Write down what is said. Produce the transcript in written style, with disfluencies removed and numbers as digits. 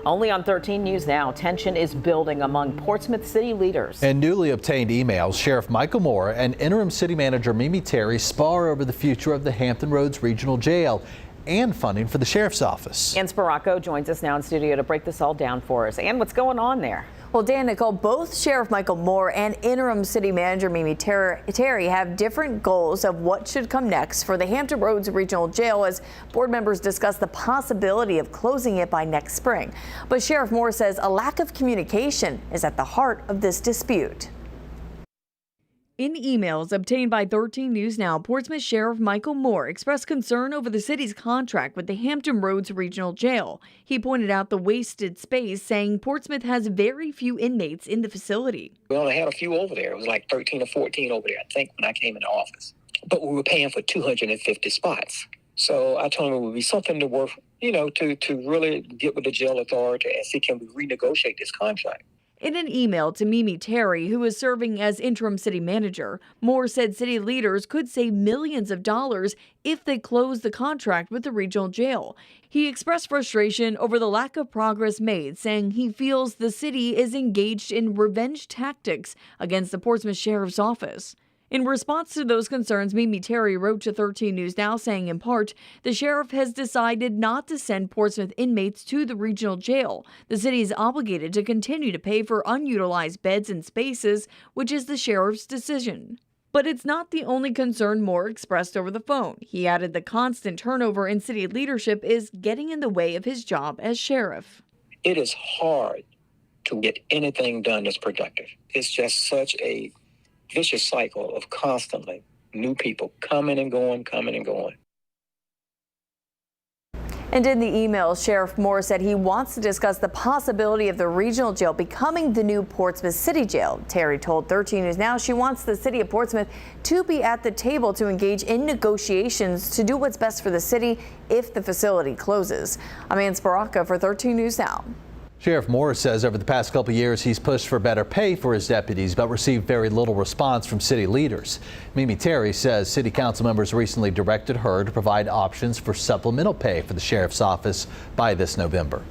Only on 13 News Now, tension is building among Portsmouth city leaders. In newly obtained emails, Sheriff Michael Moore and Interim City Manager Mimi Terry spar over the future of the Hampton Roads Regional Jail and funding for the Sheriff's Office. Ann Sparacco joins us now in studio to break this all down for us. And what's going on there? Well, Dan, Nicole, both Sheriff Michael Moore and Interim City Manager Mimi Terry have different goals of what should come next for the Hampton Roads Regional Jail as board members discuss the possibility of closing it by next spring. But Sheriff Moore says a lack of communication is at the heart of this dispute. In emails obtained by 13 News Now, Portsmouth Sheriff Michael Moore expressed concern over the city's contract with the Hampton Roads Regional Jail. He pointed out the wasted space, saying Portsmouth has very few inmates in the facility. We only had a few over there. It was like 13 or 14 over there, I think, when I came into office. But we were paying for 250 spots. So I told him it would be something to work, to really get with the jail authority and see can we renegotiate this contract. In an email to Mimi Terry, who is serving as interim city manager, Moore said city leaders could save millions of dollars if they close the contract with the regional jail. He expressed frustration over the lack of progress made, saying he feels the city is engaged in revenge tactics against the Portsmouth Sheriff's Office. In response to those concerns, Mimi Terry wrote to 13 News Now saying, in part, the sheriff has decided not to send Portsmouth inmates to the regional jail. The city is obligated to continue to pay for unutilized beds and spaces, which is the sheriff's decision. But it's not the only concern Moore expressed over the phone. He added the constant turnover in city leadership is getting in the way of his job as sheriff. It is hard to get anything done that's productive. It's just such a vicious cycle of constantly new people coming and going. And in the email, Sheriff Moore said he wants to discuss the possibility of the regional jail becoming the new Portsmouth City Jail. Terry told 13 News Now she wants the city of Portsmouth to be at the table to engage in negotiations to do what's best for the city if the facility closes. I'm Ann Sparacco for 13 News Now. Sheriff Moore says over the past couple years he's pushed for better pay for his deputies but received very little response from city leaders. Mimi Terry says city council members recently directed her to provide options for supplemental pay for the sheriff's office by this November.